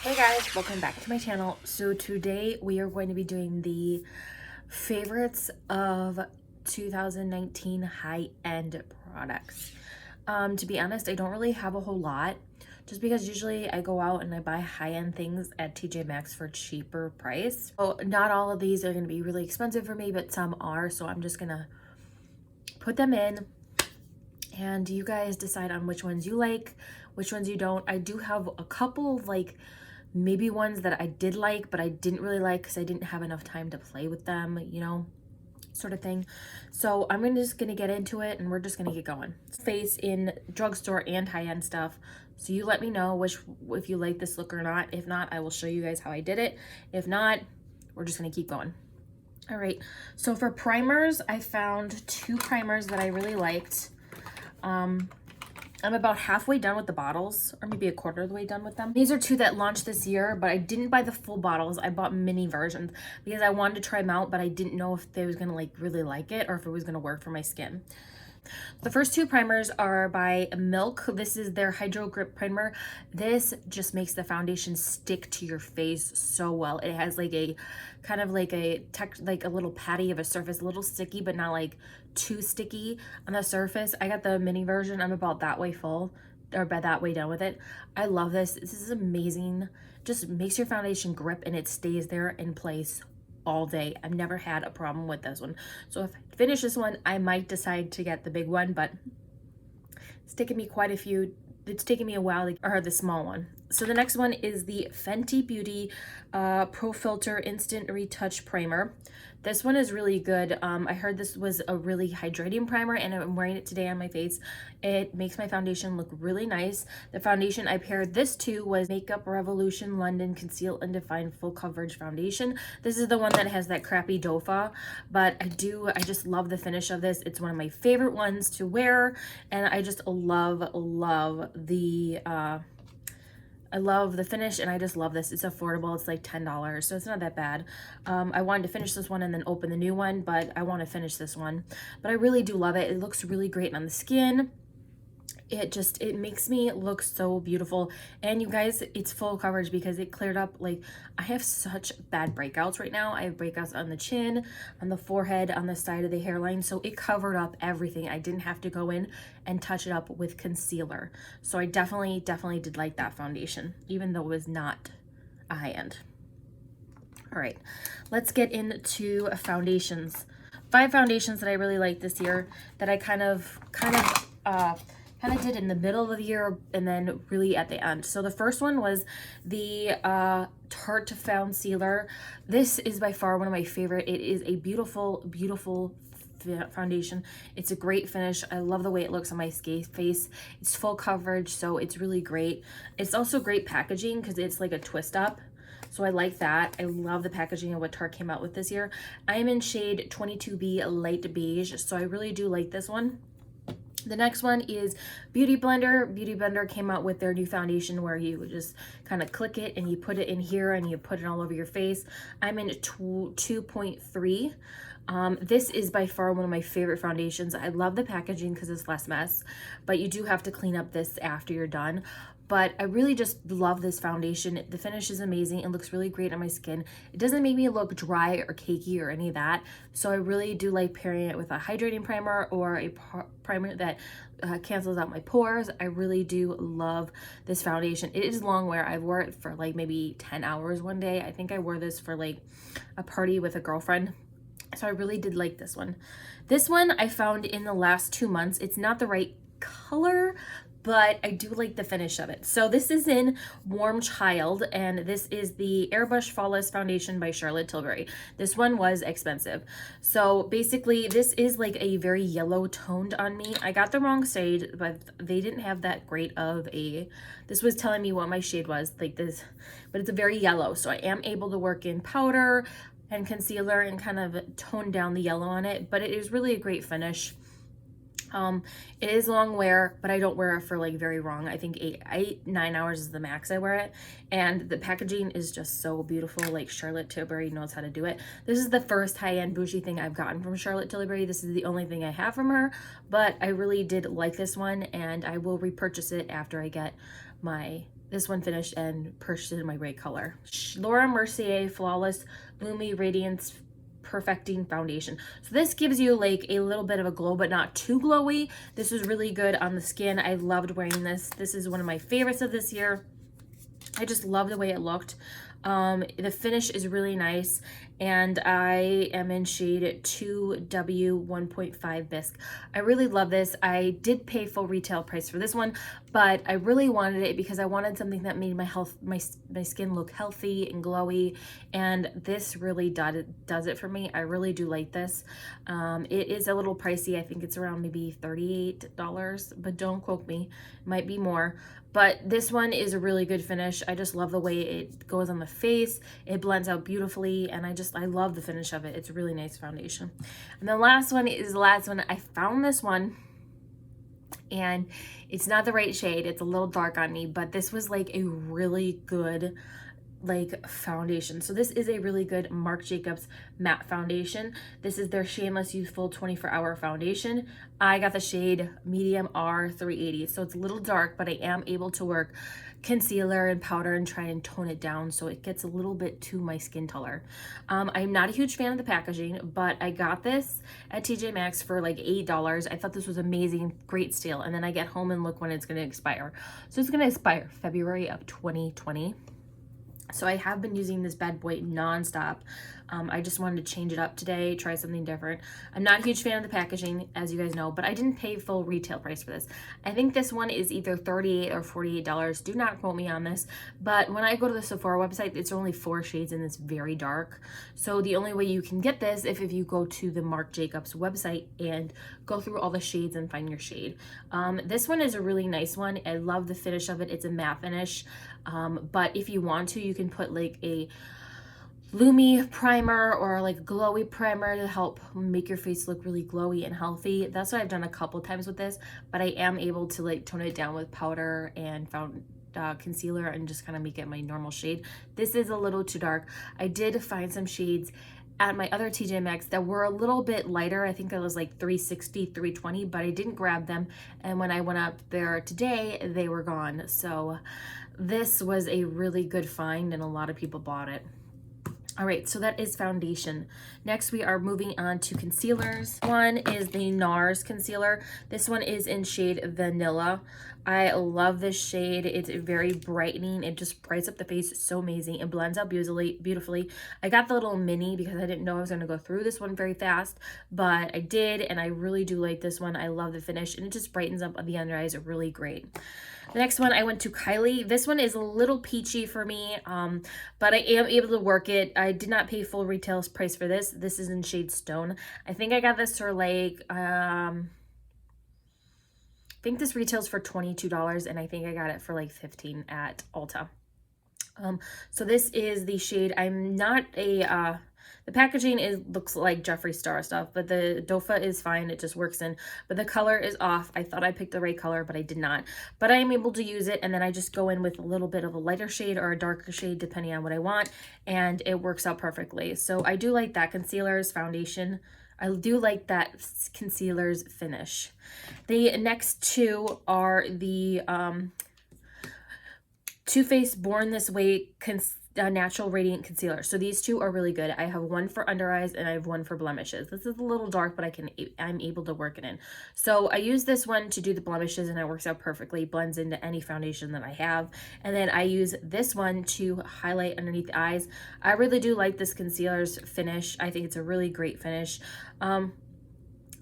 Hey guys, welcome back to my channel. So today we are going to be doing the favorites of 2019 high-end products. To be honest, I don't really have a whole lot just because usually I go out and I buy high-end things at TJ Maxx for cheaper price. So not all of these are going to be really expensive for me, but some are. So I'm just going to put them in and you guys decide on which ones you like, which ones you don't. I do have a couple of maybe ones that I did like, but I didn't really like because I didn't have enough time to play with them, you know, sort of thing. So I'm just gonna get into it and we're just gonna get going. Face in drugstore and high-end stuff. So you let me know if you like this look or not. If not, I will show you guys how I did it. If not, we're just gonna keep going. All right, so for primers, I found two primers that I really liked. I'm about halfway done with the bottles, or maybe a quarter of the way done with them. These are two that launched this year, but I didn't buy the full bottles. I bought mini versions because I wanted to try them out, but I didn't know if they was gonna really like it or if it was gonna work for my skin. The first two primers are by Milk. This is their Hydro Grip Primer. This just makes the foundation stick to your face so well. It has like a kind of like a little patty of a surface, a little sticky, but not like too sticky on the surface. I got the mini version. I'm about that way full or by that way done with it. I love this. This is amazing. Just makes your foundation grip and it stays there in place all day. I've never had a problem with this one. So if I finish this one, I might decide to get the big one, but it's taken me a while or the small one. So the next one is the Fenty Beauty Pro Filter Instant Retouch Primer. This one is really good. I heard this was a really hydrating primer and I'm wearing it today on my face. It makes my foundation look really nice. The foundation I paired this to was Makeup Revolution London Conceal and Define Full Coverage Foundation. This is the one that has that crappy dofa, but I just love the finish of this. It's one of my favorite ones to wear and I just love I love the finish and I just love this. It's affordable. It's like $10, so it's not that bad. I wanted to finish this one and then open the new one, but I want to finish this one. But I really do love it. It looks really great on the skin. It makes me look so beautiful. And you guys, it's full coverage because it cleared up. Like, I have such bad breakouts right now. I have breakouts on the chin, on the forehead, on the side of the hairline. So it covered up everything. I didn't have to go in and touch it up with concealer. So I definitely did like that foundation, even though it was not a high-end. All right, let's get into foundations. 5 foundations that I really liked this year that I kind of did in the middle of the year and then really at the end. So the first one was the Tarte Found Sealer. This is by far one of my favorite. It is a beautiful foundation. It's a great finish. I love the way it looks on my face. It's full coverage, so it's really great. It's also great packaging because it's like a twist up. So I like that. I love the packaging of what Tarte came out with this year. I am in shade 22B Light Beige, so I really do like this one. The next one is Beauty Blender. Beauty Blender came out with their new foundation where you would just kind of click it and you put it in here and you put it all over your face. I'm in 2.3. This is by far one of my favorite foundations. I love the packaging because it's less mess, but you do have to clean up this after you're done. But I really just love this foundation. The finish is amazing. It looks really great on my skin. It doesn't make me look dry or cakey or any of that. So I really do like pairing it with a hydrating primer or a primer that cancels out my pores. I really do love this foundation. It is long wear. I wore it for like maybe 10 hours one day. I think I wore this for like a party with a girlfriend. So I really did like this one. This one I found in the last 2 months. It's not the right color, but I do like the finish of it. So this is in Warm Child, and this is the Airbrush Flawless Foundation by Charlotte Tilbury. This one was expensive. So basically, this is like a very yellow toned on me. I got the wrong shade, but they didn't have that great of a, this was telling me what my shade was, like this, but it's a very yellow. So I am able to work in powder and concealer and kind of tone down the yellow on it, but it is really a great finish. It is long wear, but I don't wear it for like very long. I think 9 hours is the max I wear it. And the packaging is just so beautiful. Like Charlotte Tilbury knows how to do it. This is the first high-end bougie thing I've gotten from Charlotte Tilbury. This is the only thing I have from her, but I really did like this one and I will repurchase it after I get my this one finished and purchased in my gray color. Laura Mercier Flawless Lumi Radiance Perfecting Foundation. So this gives you like a little bit of a glow, but not too glowy. This was really good on the skin. I loved wearing this. This is one of my favorites of this year. I just love the way it looked. The finish is really nice, and I am in shade 2W 1.5 Bisque. I really love this. I did pay full retail price for this one, but I really wanted it because I wanted something that made my skin look healthy and glowy, and this really does it for me. I really do like this. It is a little pricey. I think it's around maybe $38, but don't quote me. It might be more. But this one is a really good finish. I just love the way it goes on the face. It blends out beautifully, and I love the finish of it. It's a really nice foundation. And the last one is the last one. I found this one, and it's not the right shade. It's a little dark on me, but this was like a really good like foundation. So this is a really good Marc Jacobs matte foundation. This is their Shameless Youthful 24-hour foundation. I got the shade medium R380. So it's a little dark, but I am able to work concealer and powder and try and tone it down so it gets a little bit to my skin color. I'm not a huge fan of the packaging, but I got this at TJ Maxx for like $8. I thought this was amazing, great steal. And then I get home and look when it's going to expire. So it's going to expire February of 2020. So I have been using this bad boy nonstop. I just wanted to change it up today, try something different. I'm not a huge fan of the packaging, as you guys know, but I didn't pay full retail price for this. I think this one is either $38 or $48. Do not quote me on this, but when I go to the Sephora website, it's only 4 shades and it's very dark. So the only way you can get this if you go to the Marc Jacobs website and go through all the shades and find your shade. This one is a really nice one. I love the finish of it. It's a matte finish, but if you want to, you can put like a Lumi primer or like a glowy primer to help make your face look really glowy and healthy. That's what I've done a couple times with this, but I am able to like tone it down with powder and concealer and just kind of make it my normal shade. This is a little too dark. I did find some shades at my other TJ Maxx that were a little bit lighter. I think it was like 360, 320, but I didn't grab them. And when I went up there today, they were gone. So this was a really good find and a lot of people bought it. All right, so that is foundation. Next, we are moving on to concealers. One is the NARS concealer. This one is in shade Vanilla. I love this shade. It's very brightening. It just brights up the face so amazing. It blends out beautifully. I got the little mini because I didn't know I was going to go through this one very fast, but I did, and I really do like this one. I love the finish, and it just brightens up the under eyes really great. The next one, I went to Kylie. This one is a little peachy for me, but I am able to work it. I did not pay full retail price for this. This is in shade Stone. I think I got this for like, I think this retails for $22, and I think I got it for like $15 at Ulta. So this is the shade. I'm not a, the packaging looks like Jeffree Star stuff, but the dofa is fine. It just works in, but the color is off. I thought I picked the right color, but I did not. But I am able to use it, and then I just go in with a little bit of a lighter shade or a darker shade, depending on what I want, and it works out perfectly. So I do like that concealer's foundation. I do like that concealer's finish. The next two are the Too Faced Born This Way Natural Radiant Concealer. So these two are really good. I have one for under eyes and I have one for blemishes. This is a little dark, but I'm able to work it in. So I use this one to do the blemishes, and it works out perfectly. Blends into any foundation that I have. And then I use this one to highlight underneath the eyes. I really do like this concealer's finish. I think it's a really great finish.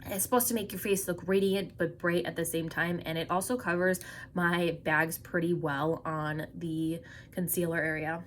It's supposed to make your face look radiant but bright at the same time, and it also covers my bags pretty well on the concealer area.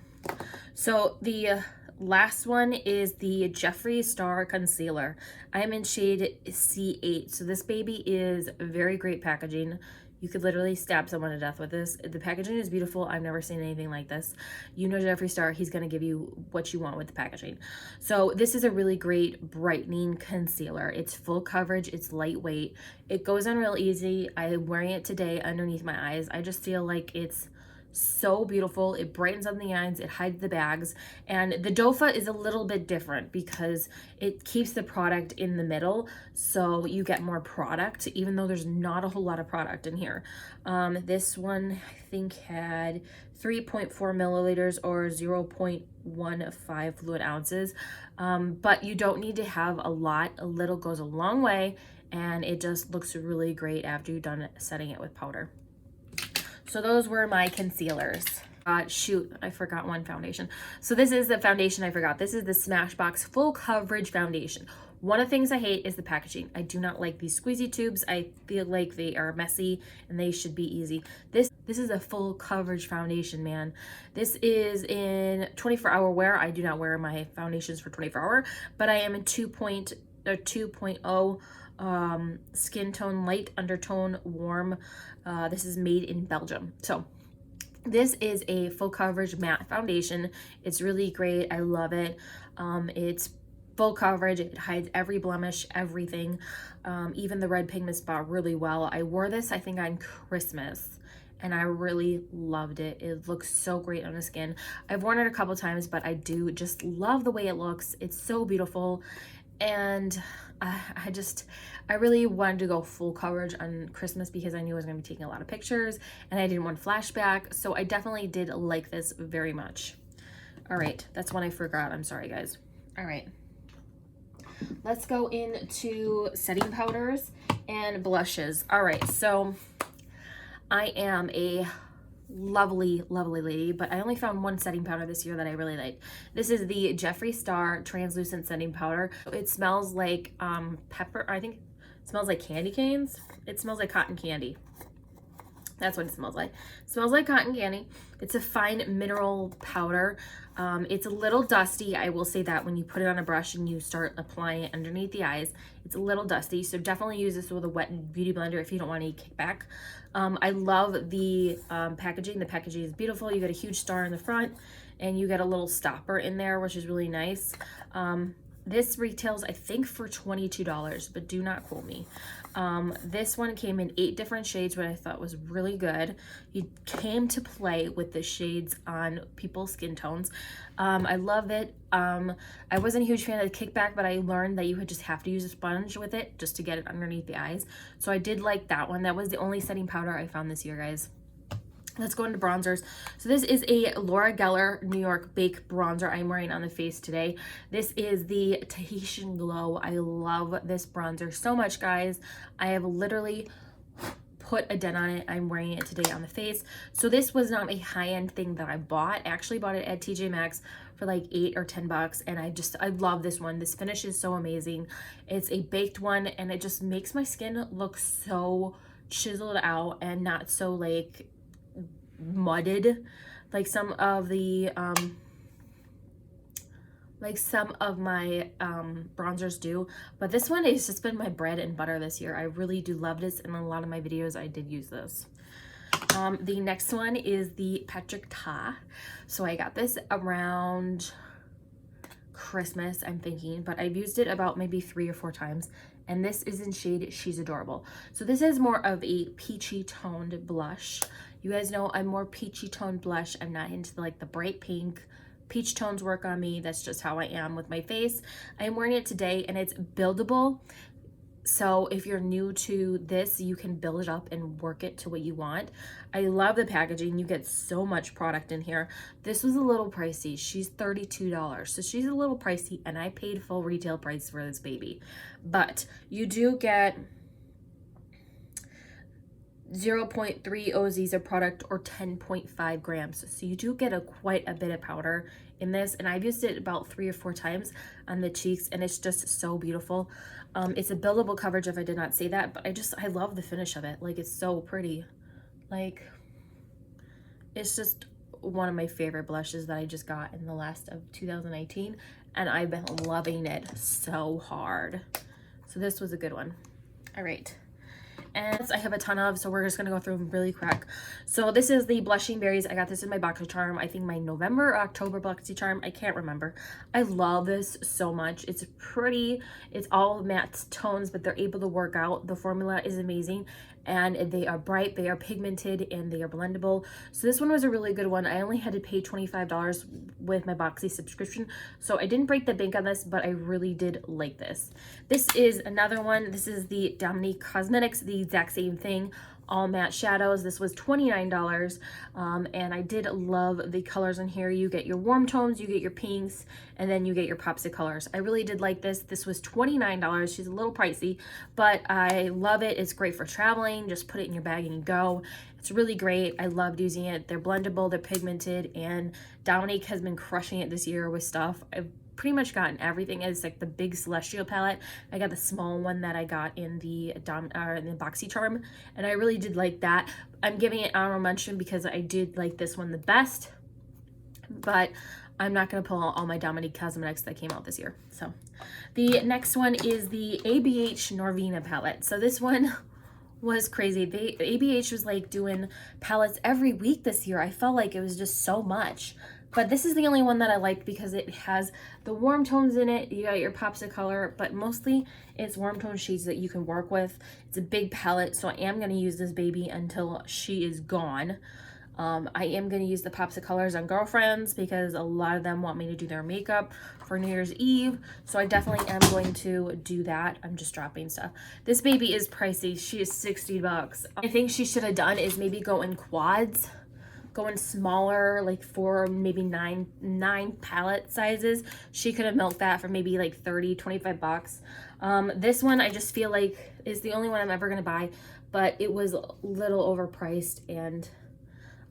So the last one is the Jeffree Star Concealer. I'm in shade C8. So this baby is very great packaging. You could literally stab someone to death with this. The packaging is beautiful. I've never seen anything like this. You know Jeffree Star, he's going to give you what you want with the packaging. So this is a really great brightening concealer. It's full coverage. It's lightweight. It goes on real easy. I'm wearing it today underneath my eyes. I just feel like it's So beautiful. It brightens up the eyes, it hides the bags, and the dofa is a little bit different because it keeps the product in the middle, so you get more product, even though there's not a whole lot of product in here. This one I think had 3.4 milliliters or 0.15 fluid ounces, but you don't need to have a lot. A little goes a long way, and it just looks really great after you've done setting it with powder. So those were my concealers. Shoot, I forgot one foundation. So this is the foundation I forgot. This is the Smashbox Full Coverage Foundation. One of the things I hate is the packaging. I do not like these squeezy tubes. I feel like they are messy and they should be easy. This is a full coverage foundation, man. This is in 24-hour wear. I do not wear my foundations for 24-hour, but I am in 2.0 skin tone, light undertone, warm. This is made in Belgium. So this is a full coverage matte foundation. It's really great. I love it. It's full coverage. It hides every blemish, everything, even the red pigment spot really well. I wore this, I think, on Christmas, and I really loved it. It looks so great on the skin. I've worn it a couple times, but I do just love the way it looks. It's so beautiful. And I really wanted to go full coverage on Christmas because I knew I was going to be taking a lot of pictures and I didn't want flashback. So I definitely did like this very much. All right, that's one I forgot. I'm sorry, guys. All right, let's go into setting powders and blushes. All right, so I am a lovely lady, but I only found one setting powder this year that I really like. This is the Jeffree Star translucent setting powder. It smells like pepper. I think it smells like candy canes. It smells like cotton candy. That's what it smells like. It smells like cotton candy. It's a fine mineral powder. It's a little dusty. I will say that when you put it on a brush and you start applying it underneath the eyes, it's a little dusty. So definitely use this with a wet beauty blender if you don't want any kickback. I love the packaging. The packaging is beautiful. You get a huge star in the front and you get a little stopper in there, which is really nice. This retails, I think, for $22, but do not quote me. This one came in 8 different shades, which I thought was really good. It came to play with the shades on people's skin tones. I love it. I wasn't a huge fan of the kickback, but I learned that you would just have to use a sponge with it just to get it underneath the eyes. So I did like that one. That was the only setting powder I found this year, guys. Let's go into bronzers. So this is a Laura Geller New York Bake bronzer I'm wearing on the face today. This is the Tahitian Glow. I love this bronzer so much, guys. I have literally put a dent on it. I'm wearing it today on the face. So this was not a high-end thing that I bought. I actually bought it at TJ Maxx for like $8 or $10, and I love this one. This finish is so amazing. It's a baked one, and it just makes my skin look so chiseled out and not so like mudded like some of the my bronzers do. But this one has just been my bread and butter this year. I really do love this, and in a lot of my videos I did use this. The next one is the Patrick Ta. So I got this around Christmas, I'm thinking, but I've used it about maybe 3 or 4 times, and this is in shade She's Adorable. So this is more of a peachy toned blush. You guys know I'm more peachy toned blush. I'm not into the bright pink. Peach tones work on me. That's just how I am with my face. I'm wearing it today, and it's buildable. So if you're new to this, you can build it up and work it to what you want. I love the packaging. You get so much product in here. This was a little pricey. She's $32, so she's a little pricey, and I paid full retail price for this baby. But you do get 0.3 oz of product, or 10.5 grams. So you do get quite a bit of powder in this, and I've used it about 3 or 4 times on the cheeks, and it's just so beautiful. It's a buildable coverage, if I did not say that, but I love the finish of it. Like, it's so pretty. Like, it's just one of my favorite blushes that I just got in the last of 2019, and I've been loving it so hard. So this was a good one. All right. And I have a ton of, so we're just gonna go through them really quick. So this is the Blushing Berries. I got this in my BoxyCharm. I think my November or October BoxyCharm. I can't remember. I love this so much. It's pretty. It's all matte tones, but they're able to work out. The formula is amazing. And they are bright, they are pigmented, and they are blendable. So this one was a really good one. I only had to pay $25 with my Boxy subscription, so I didn't break the bank on this, but I really did like this. This is another one. This is the Dominique Cosmetics, the exact same thing, all matte shadows. This was $29, and I did love the colors in here. You get your warm tones, you get your pinks, and then you get your pops of colors. I really did like this. This was $29. She's a little pricey, but I love it. It's great for traveling. Just put it in your bag and you go. It's really great. I loved using it. They're blendable, they're pigmented, and Dominique has been crushing it this year with stuff. I've pretty much gotten everything. It's like the big Celestial palette. I got the small one that I got in the BoxyCharm, and I really did like that. I'm giving it honorable mention because I did like this one the best, but I'm not going to pull out all my Dominique Cosmetics that came out this year. So the next one is the ABH Norvina palette. So this one was crazy. ABH was like doing palettes every week this year. I felt like it was just so much. But this is the only one that I liked because it has the warm tones in it. You got your pops of color, but mostly it's warm tone shades that you can work with. It's a big palette, so I am going to use this baby until she is gone. I am going to use the pops of colors on girlfriends because a lot of them want me to do their makeup for New Year's Eve. So I definitely am going to do that. I'm just dropping stuff. This baby is pricey. She is $60. I think she should have done is maybe go in quads. Going smaller, like for maybe nine palette sizes. She could have milked that for maybe like 30, 25 bucks. This one I just feel like is the only one I'm ever gonna buy, but it was a little overpriced, and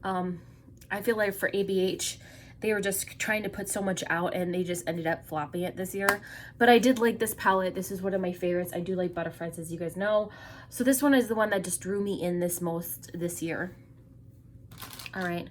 I feel like for ABH they were just trying to put so much out and they just ended up flopping it this year. But I did like this palette. This is one of my favorites. I do like Butterflies, as you guys know. So this one is the one that just drew me in most this year. All right,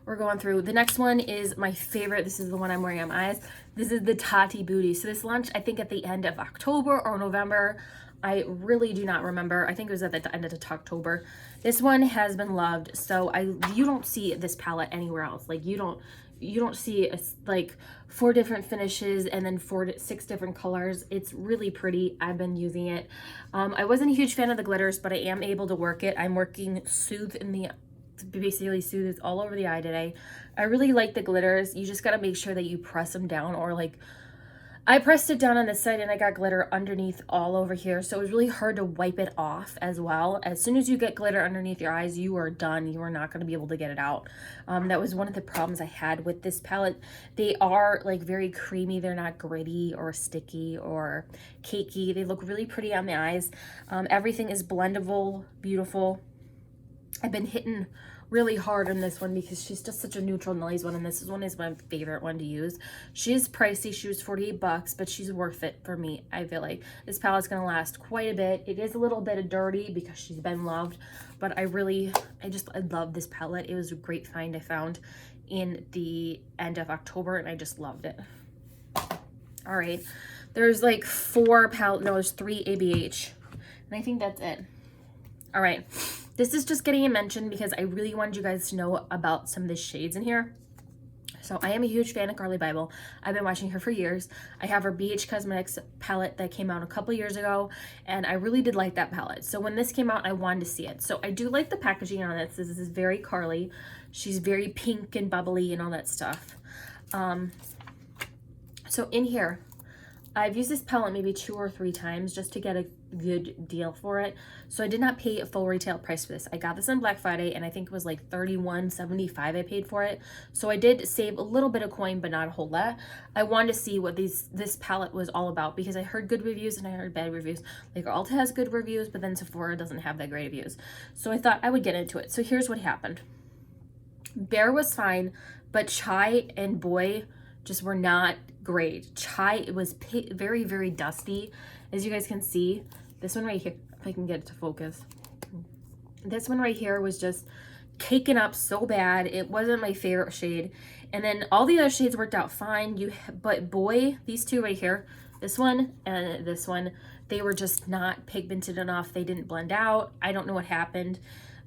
we're going through. The next one is my favorite. This is the one I'm wearing on my eyes. This is the Tati Booty. So this launched, I think, at the end of October or November. I really do not remember. I think it was at the end of October. This one has been loved. So you don't see this palette anywhere else. Like you don't see like 4 different finishes and then 6 different colors. It's really pretty. I've been using it. I wasn't a huge fan of the glitters, but I am able to work it. I'm working Soothe in the basically soothes all over the eye today. I really like the glitters. You just got to make sure that you press them down, or like I pressed it down on this side and I got glitter underneath all over here, so it was really hard to wipe it off as well. As soon as you get glitter underneath your eyes, you are done. You are not going to be able to get it out. That was one of the problems I had with this palette. They are like very creamy. They're not gritty or sticky or cakey. They look really pretty on the eyes. Everything is blendable, beautiful. I've been hitting really hard on this one because she's just such a neutral noise one, and this one is my favorite one to use. She's pricey. She was 48 bucks, but she's worth it for me. I feel like this palette's gonna last quite a bit. It is a little bit dirty because she's been loved, but I love this palette. It was a great find I found in the end of October, and I just loved it. All right, there's like 4 palette, no, there's 3 ABH, and I think that's it. All right. This is just getting a mention because I really wanted you guys to know about some of the shades in here. So I am a huge fan of Carly Bible. I've been watching her for years. I have her BH Cosmetics palette that came out a couple years ago, and I really did like that palette. So when this came out, I wanted to see it. So I do like the packaging on this. This is very Carly. She's very pink and bubbly and all that stuff. So in here, I've used this palette maybe 2 or 3 times just to get a good deal for it. So I did not pay a full retail price for this. I got this on Black Friday, and I think it was like $31.75 I paid for it. So I did save a little bit of coin, but not a whole lot. I wanted to see what this palette was all about because I heard good reviews and I heard bad reviews. Like Ulta has good reviews, but then Sephora doesn't have that great reviews. So I thought I would get into it. So here's what happened. Bare was fine, but Chai and Boy just were not great. Chai, it was very, very dusty. As you guys can see, this one right here, if I can get it to focus. This one right here was just caking up so bad. It wasn't my favorite shade. And then all the other shades worked out fine. But Boy, these 2 right here, This one and this one, they were just not pigmented enough. They didn't blend out. I don't know what happened,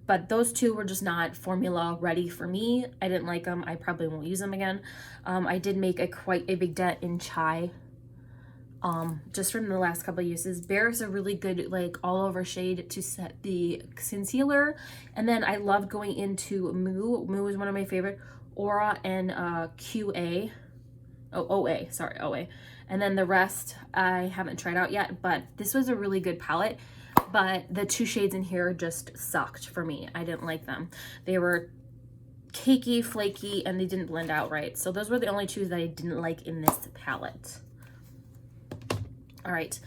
but those two were just not formula ready for me. I didn't like them. I probably won't use them again. I did make quite a big dent in Chai, just from the last couple of uses. Bare is a really good like all over shade to set the concealer. And then I loved going into Moo is one of my favorite. Aura and QA. Oh, OA, sorry, OA. And then the rest I haven't tried out yet, but this was a really good palette. But the two shades in here just sucked for me. I didn't like them. They were cakey, flaky, and they didn't blend out right. So those were the only two that I didn't like in this palette. All right,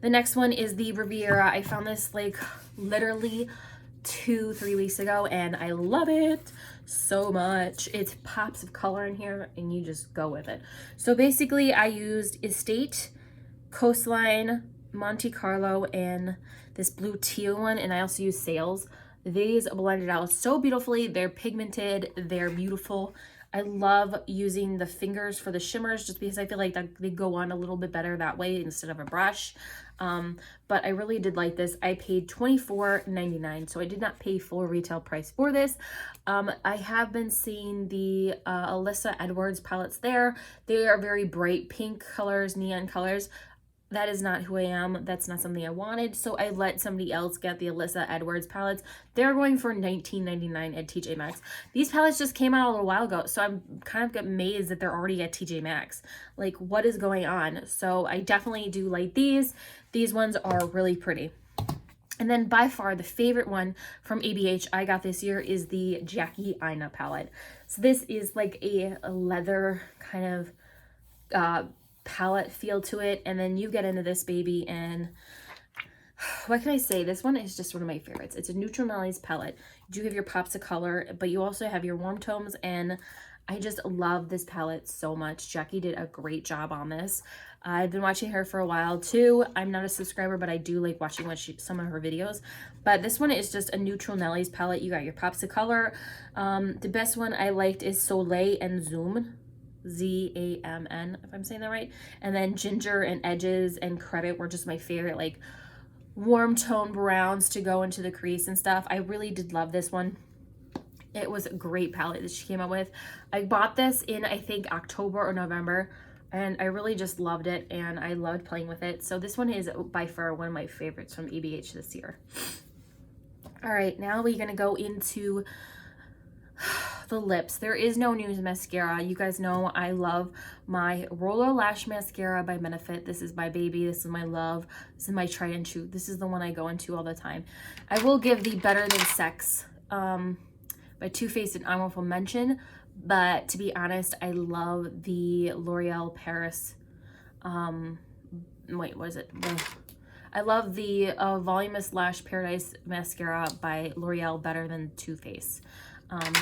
the next one is the Riviera. I found this like literally 2-3 weeks ago, and I love it so much. It's pops of color in here, and you just go with it. So basically, I used Estate, Coastline, Monte Carlo, and this blue teal one, and I also used Sales. These blended out so beautifully. They're pigmented. They're beautiful. I love using the fingers for the shimmers just because I feel like that they go on a little bit better that way instead of a brush. But I really did like this. I paid $24.99, so I did not pay full retail price for this. I have been seeing the Alyssa Edwards palettes there. They are very bright pink colors, neon colors. That is not who I am. That's not something I wanted. So I let somebody else get the Alyssa Edwards palettes. They're going for $19.99 at TJ Maxx. These palettes just came out a little while ago. So I'm kind of amazed that they're already at TJ Maxx. Like, what is going on? So I definitely do like these. These ones are really pretty. And then by far the favorite one from ABH I got this year is the Jackie Aina palette. So this is like a leather kind of palette feel to it, and then you get into this baby, and what can I say, this one is just one of my favorites. It's a neutral Nelly's palette. You do have your pops of color, but you also have your warm tones, and I just love this palette so much. Jackie did a great job on this. I've been watching her for a while too. I'm not a subscriber, but I do like watching some of her videos. But this one is just a neutral Nelly's palette. You got your pops of color. The best one I liked is Soleil and Zoom. Z-A-M-N, if I'm saying that right. And then Ginger and Edges and Credit were just my favorite, like warm tone browns to go into the crease and stuff. I really did love this one. It was a great palette that she came out with. I bought this in, I think, October or November, and I really just loved it, and I loved playing with it. So this one is by far one of my favorites from ABH this year. All right, now we're gonna go into the lips. There is no new mascara. You guys know I love my Roller Lash Mascara by Benefit. This is my baby. This is my love. This is my try and true. This is the one I go into all the time. I will give the Better Than Sex by Too Faced an honorable mention, but to be honest, I love the L'Oreal Paris. Wait, what is it? I love the Voluminous Lash Paradise Mascara by L'Oreal better than Too Faced.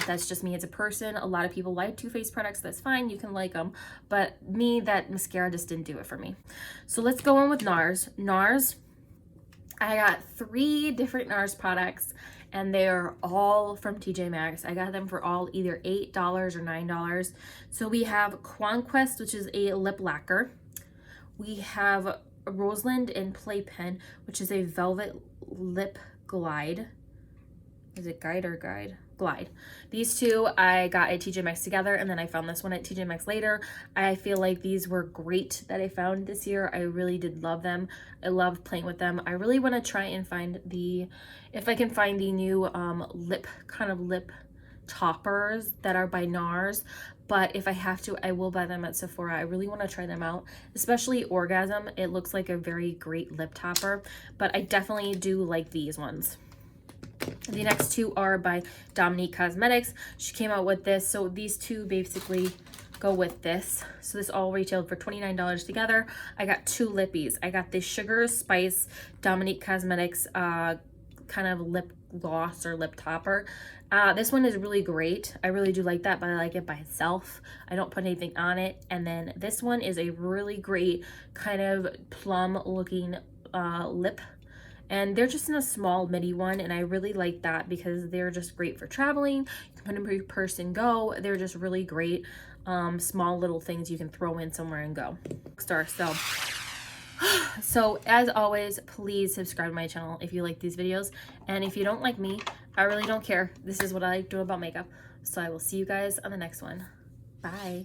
That's just me as a person. A lot of people like Too Faced products. That's fine. You can like them. But me, that mascara just didn't do it for me. So let's go on with NARS. NARS, I got 3 different NARS products, and they are all from TJ Maxx. I got them for all either $8 or $9. So we have Conquest, which is a lip lacquer. We have Roseland and Playpen, which is a velvet lip glide. Is it guide or guide? Glide. These two I got at TJ Maxx together, and then I found this one at TJ Maxx later. I feel like these were great that I found this year. I really did love them. I loved playing with them. I really want to try and find if I can find the new lip toppers that are by NARS, but if I have to, I will buy them at Sephora. I really want to try them out, especially Orgasm. It looks like a very great lip topper, but I definitely do like these ones. The next two are by Dominique Cosmetics. She came out with this. So these two basically go with this. So this all retailed for $29 together. I got 2 lippies. I got this Sugar Spice Dominique Cosmetics kind of lip gloss or lip topper. This one is really great. I really do like that, but I like it by itself. I don't put anything on it. And then this one is a really great kind of plum looking lip. And they're just in a small midi one, and I really like that because they're just great for traveling. You can put them in your purse and go. They're just really great small little things you can throw in somewhere and go. So So as always, please subscribe to my channel if you like these videos. And if you don't like me, I really don't care. This is what I like doing about makeup. So I will see you guys on the next one. Bye.